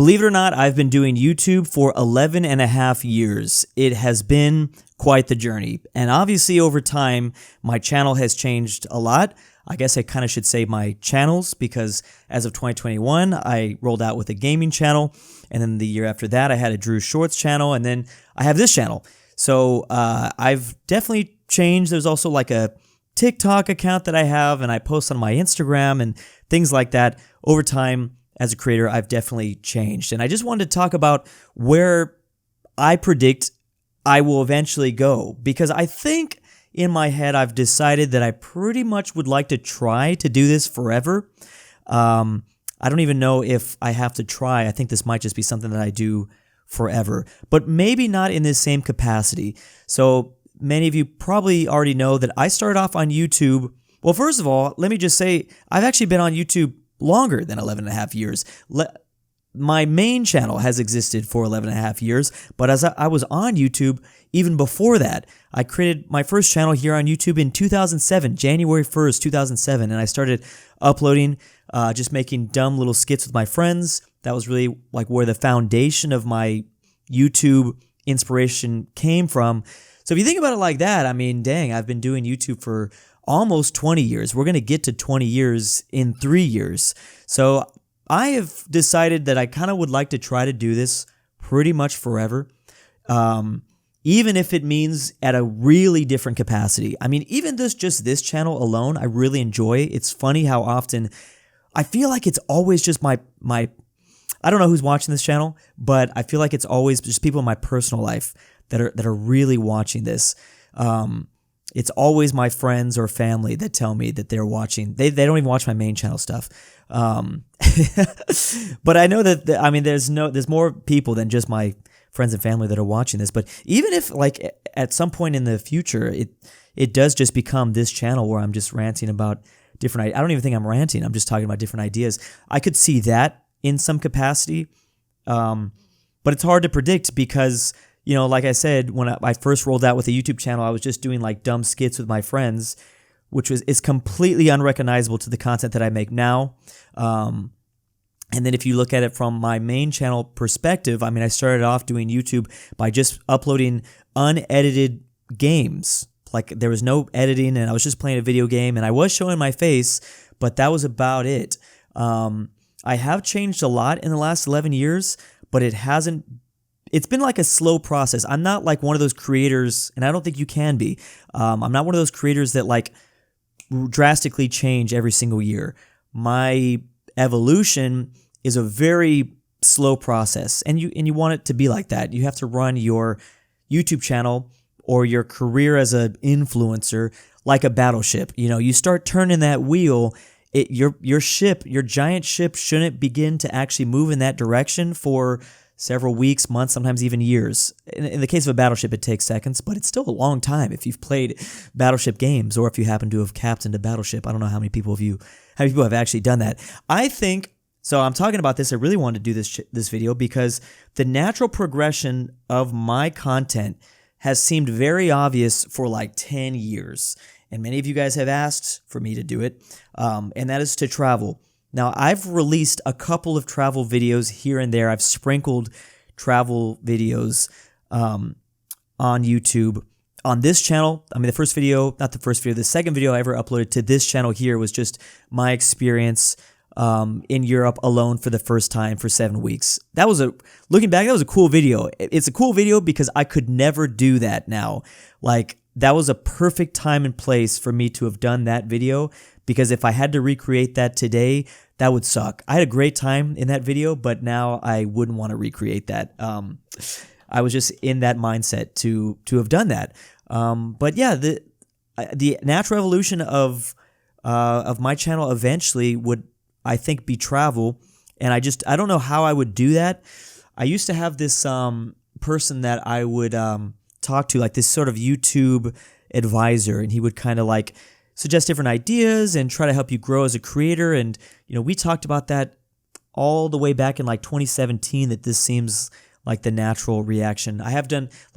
Believe it or not, I've been doing YouTube for 11 and a half years. It has been quite the journey. And obviously over time, my channel has changed a lot. I guess I kind of should say my channels, because as of 2021, I rolled out with a gaming channel. And then the year after that, I had a Drew Shorts channel. And then I have this channel. So I've definitely changed. There's also like a TikTok account that I have, and I post on my Instagram and things like that. Over time, as a creator, I've definitely changed. And I just wanted to talk about where I predict I will eventually go, because I think in my head I've decided that I pretty much would like to try to do this forever. I don't even know if I have to try. I think this might just be something that I do forever, but maybe not in this same capacity. So many of you probably already know that I started off on YouTube. Well, first of all, let me just say I've actually been on YouTube longer than 11 and a half years. My main channel has existed for 11 and a half years, but as I was on YouTube even before that, I created my first channel here on YouTube in 2007, January 1st, 2007, and I started uploading, just making dumb little skits with my friends. That was really like where the foundation of my YouTube inspiration came from. So if you think about it like that, I mean, dang, I've been doing YouTube for almost 20 years. We're going to get to 20 years in 3 years. So I have decided that I kind of would like to try to do this pretty much forever, even if it means at a really different capacity. I mean, even just this channel alone, I really enjoy. It's funny how often I feel like it's always just my I don't know who's watching this channel, but I feel like it's always just people in my personal life that are really watching this. It's always my friends or family that tell me that they're watching. They don't even watch my main channel stuff. But I know that I mean there's more people than just my friends and family that are watching this. But even if like at some point in the future it does just become this channel where I'm just ranting about different. I don't even think I'm ranting. I'm just talking about different ideas. I could see that in some capacity, but it's hard to predict because, you know, like I said, when I first rolled out with a YouTube channel, I was just doing like dumb skits with my friends, which is completely unrecognizable to the content that I make now. And then if you look at it from my main channel perspective, I mean, I started off doing YouTube by just uploading unedited games. Like there was no editing and I was just playing a video game and I was showing my face, but that was about it. I have changed a lot in the last 11 years, but it's been like a slow process. I'm not like one of those creators, and I don't think you can be. I'm not one of those creators that like drastically change every single year. My evolution is a very slow process, and you want it to be like that. You have to run your YouTube channel or your career as an influencer like a battleship. You know, you start turning that wheel. Your giant ship shouldn't begin to actually move in that direction for several weeks, months, sometimes even years. In the case of a battleship, it takes seconds, but it's still a long time if you've played battleship games or if you happen to have captained a battleship. I don't know how many people have actually done that. I think, so I'm talking about this, I really wanted to do this video because the natural progression of my content has seemed very obvious for like 10 years. And many of you guys have asked for me to do it, and that is to travel. Now, I've released a couple of travel videos here and there. I've sprinkled travel videos on YouTube. On this channel, I mean, the second video I ever uploaded to this channel here was just my experience in Europe alone for the first time for 7 weeks. Looking back, that was a cool video. It's a cool video because I could never do that now. Like, that was a perfect time and place for me to have done that video, because if I had to recreate that today, that would suck. I had a great time in that video, but now I wouldn't want to recreate that. I was just in that mindset to have done that. But yeah, the natural evolution of my channel eventually would, I think, be travel, and I don't know how I would do that. I used to have this person that I would talk to, like this sort of YouTube advisor, and he would kind of like suggest different ideas and try to help you grow as a creator. And, you know, we talked about that all the way back in like 2017, that this seems like the natural reaction. Like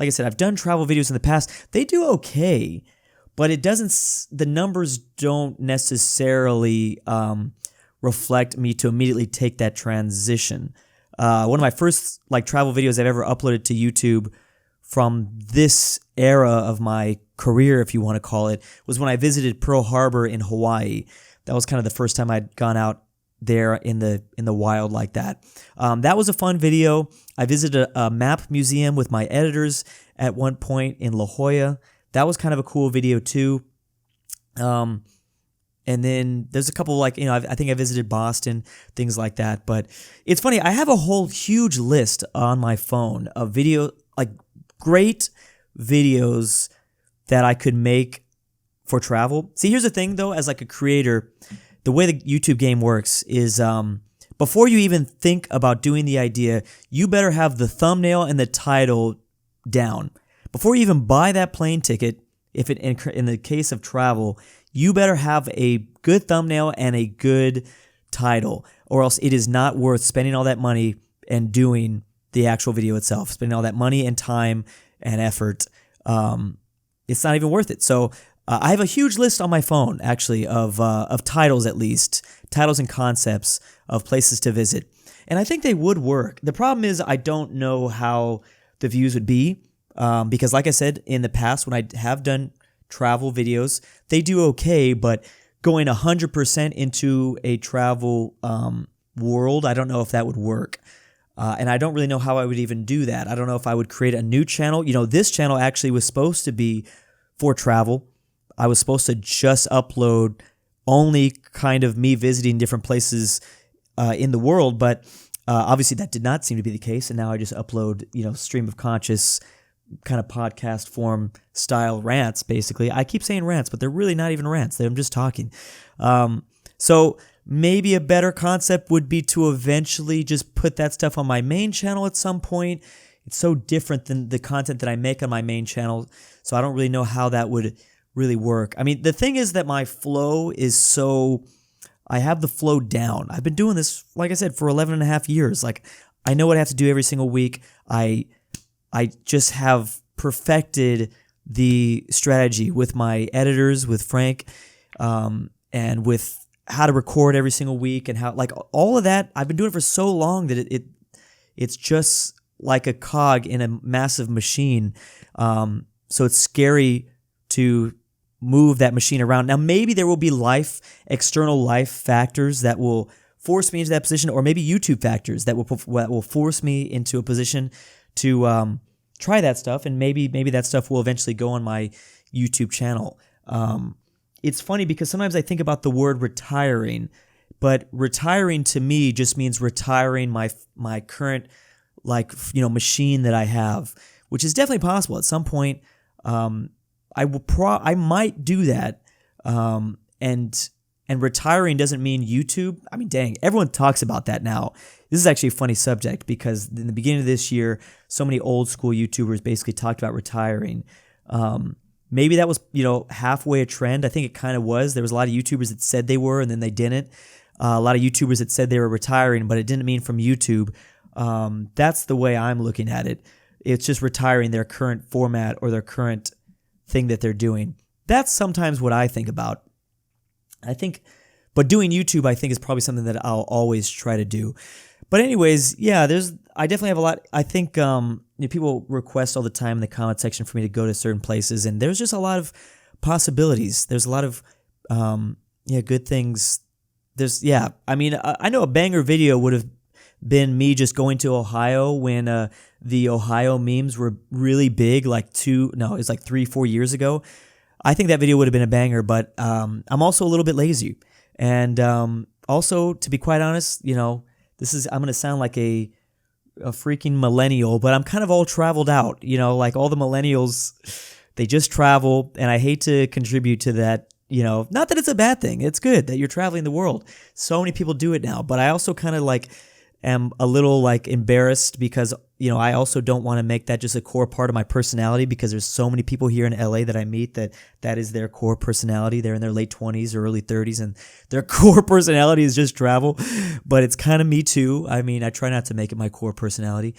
I said, I've done travel videos in the past. They do okay, but the numbers don't necessarily reflect me to immediately take that transition. One of my first like travel videos I've ever uploaded to YouTube from this era of my career, if you want to call it, was when I visited Pearl Harbor in Hawaii. That was kind of the first time I'd gone out there in the wild like that. That was a fun video. I visited a map museum with my editors at one point in La Jolla. That was kind of a cool video too. And then there's a couple like, I think I visited Boston, things like that. But it's funny, I have a whole huge list on my phone of video, like great videos that I could make for travel. See, here's the thing though, as like a creator, the way the YouTube game works is before you even think about doing the idea, you better have the thumbnail and the title down. Before you even buy that plane ticket, if it in the case of travel, you better have a good thumbnail and a good title, or else it is not worth spending all that money and doing the actual video itself, spending all that money and time and effort. It's not even worth it. So I have a huge list on my phone, actually, of titles at least, titles and concepts of places to visit. And I think they would work. The problem is I don't know how the views would be because like I said, in the past when I have done travel videos, they do okay, but going 100% into a travel world, I don't know if that would work. And I don't really know how I would even do that. I don't know if I would create a new channel. This channel actually was supposed to be for travel. I was supposed to just upload only kind of me visiting different places in the world, but obviously that did not seem to be the case. And now I just upload, stream of conscious kind of podcast form style rants, basically. I keep saying rants, but they're really not even rants. I'm just talking. So maybe a better concept would be to eventually just put that stuff on my main channel at some point. It's so different than the content that I make on my main channel, so I don't really know how that would really work. I mean, the thing is that my flow is so... I have the flow down. I've been doing this, like I said, for 11 and a half years. Like, I know what I have to do every single week. I just have perfected the strategy with my editors, with Frank, and with how to record every single week and how, like, all of that. I've been doing it for so long that it's just like a cog in a massive machine. So it's scary to move that machine around. Now, maybe there will be external life factors that will force me into that position, or maybe YouTube factors that will force me into a position to try that stuff, and maybe that stuff will eventually go on my YouTube channel. It's funny because sometimes I think about the word retiring, but retiring to me just means retiring my current machine that I have, which is definitely possible at some point. I might do that, and retiring doesn't mean YouTube. I mean, dang, everyone talks about that now. This is actually a funny subject because in the beginning of this year, so many old school YouTubers basically talked about retiring. Maybe that was, halfway a trend. I think it kind of was. There was a lot of YouTubers that said they were and then they didn't. A lot of YouTubers that said they were retiring, but it didn't mean from YouTube. That's the way I'm looking at it. It's just retiring their current format or their current thing that they're doing. That's sometimes what I think about. But doing YouTube, I think, is probably something that I'll always try to do. But anyways, yeah, I definitely have a lot. I think people request all the time in the comment section for me to go to certain places, and there's just a lot of possibilities. There's a lot of good things. I mean, I know a banger video would have been me just going to Ohio when the Ohio memes were really big, like 3-4 years ago. I think that video would have been a banger, but I'm also a little bit lazy. And also, to be quite honest, I'm going to sound like a freaking millennial, but I'm kind of all traveled out. Like all the millennials, they just travel, and I hate to contribute to that. Not that it's a bad thing. It's good that you're traveling the world. So many people do it now, but I also kind of am a little embarrassed because I also don't want to make that just a core part of my personality, because there's so many people here in LA that I meet that is their core personality. They're in their late 20s or early 30s and their core personality is just travel, but it's kind of me too. I mean, I try not to make it my core personality.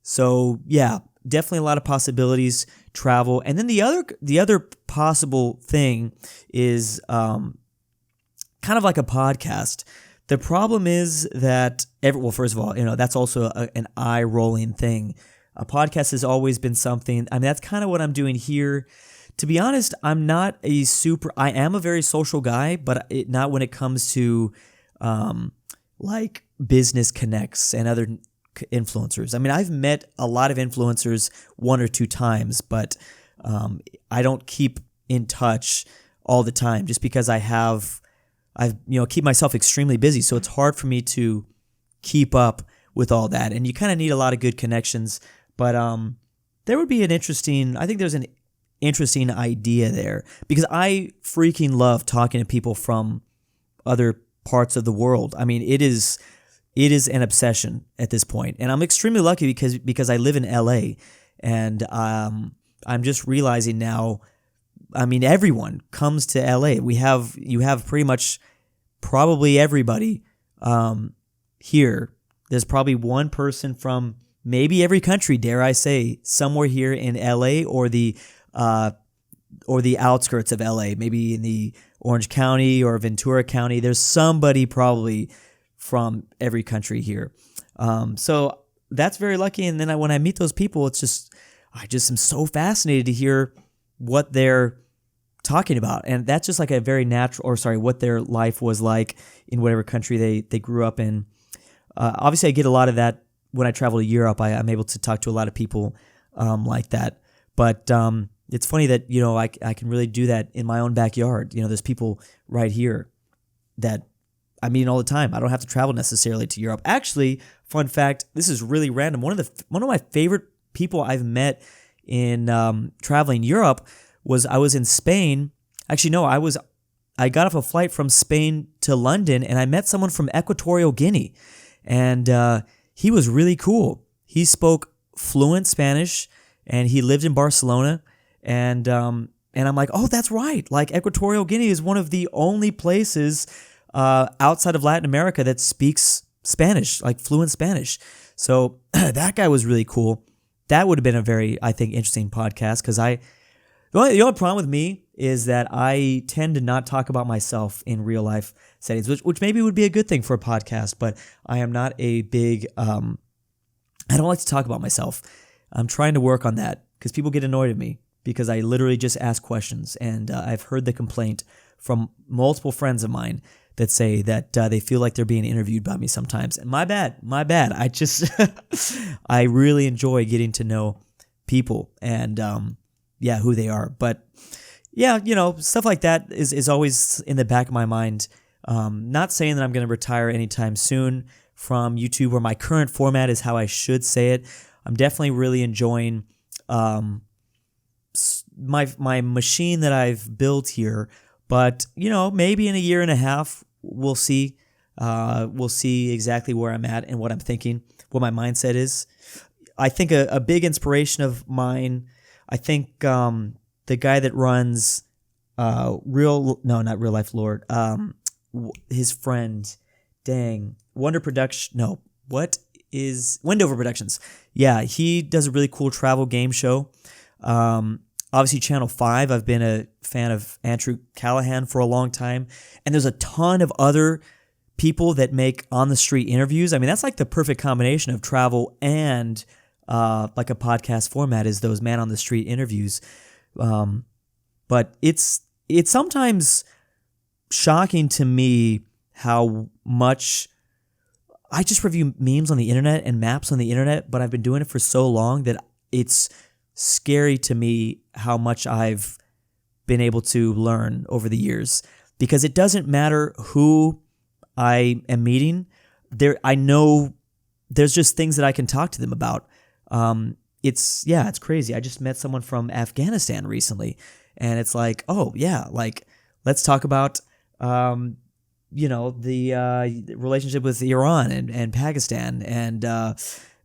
So yeah, definitely a lot of possibilities, travel. And then the other possible thing is kind of like a podcast. The problem is that well, first of all, that's also an eye-rolling thing. A podcast has always been something. I mean, that's kind of what I'm doing here. To be honest, I am a very social guy, but not when it comes to like business connects and other influencers. I mean, I've met a lot of influencers one or two times, but I don't keep in touch all the time just because I've keep myself extremely busy. So it's hard for me to keep up with all that. And you kind of need a lot of good connections. But there would be I think there's an interesting idea there, because I freaking love talking to people from other parts of the world. I mean, it is an obsession at this point. And I'm extremely lucky because I live in LA, and I'm just realizing now, I mean, everyone comes to LA. You have pretty much probably everybody here. There's probably one person from maybe every country, dare I say, somewhere here in LA or the outskirts of LA, maybe in the Orange County or Ventura County. There's somebody probably from every country here. So that's very lucky. And then when I meet those people, I just am so fascinated to hear what they're talking about. And that's just like a very what their life was like in whatever country they grew up in. Obviously, I get a lot of that when I travel to Europe. I'm able to talk to a lot of people like that. But it's funny that, I can really do that in my own backyard. There's people right here that I meet all the time. I don't have to travel necessarily to Europe. Actually, fun fact, this is really random. One of my favorite people I've met in traveling Europe was I was in Spain. Actually, no, I got off a flight from Spain to London, and I met someone from Equatorial Guinea, and he was really cool. He spoke fluent Spanish, and he lived in Barcelona, and I'm like, oh, that's right. Like, Equatorial Guinea is one of the only places outside of Latin America that speaks Spanish, like fluent Spanish. So that guy was really cool. That would have been a very, I think, interesting podcast, because the only problem with me is that I tend to not talk about myself in real life settings, which maybe would be a good thing for a podcast, but I am not a big, I don't like to talk about myself. I'm trying to work on that, because people get annoyed at me because I literally just ask questions, and I've heard the complaint from multiple friends of mine that say that they feel like they're being interviewed by me sometimes. And my bad. I just, I really enjoy getting to know people and, who they are. But yeah, stuff like that is always in the back of my mind. Not saying that I'm going to retire anytime soon from YouTube, or my current format is how I should say it. I'm definitely really enjoying my machine that I've built here. But, maybe in a year and a half, we'll see. We'll see exactly where I'm at and what I'm thinking, what my mindset is. I think a big inspiration of mine, I think the guy that runs not Real Life Lord, his friend, Wendover Productions. Yeah, he does a really cool travel game show. Obviously, Channel 5, I've been a fan of Andrew Callahan for a long time. And there's a ton of other people that make on-the-street interviews. I mean, that's like the perfect combination of travel and like a podcast format, is those man-on-the-street interviews. But it's sometimes shocking to me how much I just review memes on the internet and maps on the internet, but I've been doing it for so long that it's scary to me how much I've been able to learn over the years, because it doesn't matter who I am meeting. I know there's just things that I can talk to them about. It's crazy. I just met someone from Afghanistan recently, and it's like, oh yeah, like let's talk about the relationship with Iran and Pakistan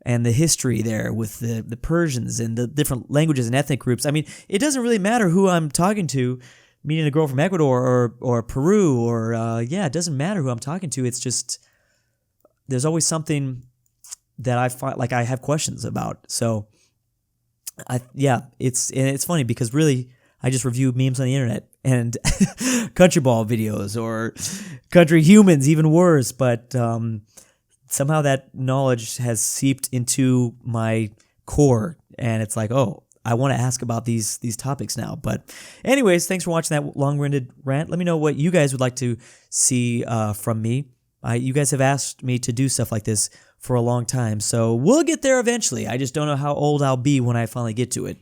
and the history there with the Persians and the different languages and ethnic groups. I mean, it doesn't really matter who I'm talking to, meeting a girl from Ecuador or Peru or, it doesn't matter who I'm talking to. It's just, there's always something that I find, like, I have questions about. So, it's funny because really, I just review memes on the internet and country ball videos or country humans, even worse. But somehow that knowledge has seeped into my core, and it's like, oh, I want to ask about these topics now. But anyways, thanks for watching that long-winded rant. Let me know what you guys would like to see from me. You guys have asked me to do stuff like this for a long time, so we'll get there eventually. I just don't know how old I'll be when I finally get to it.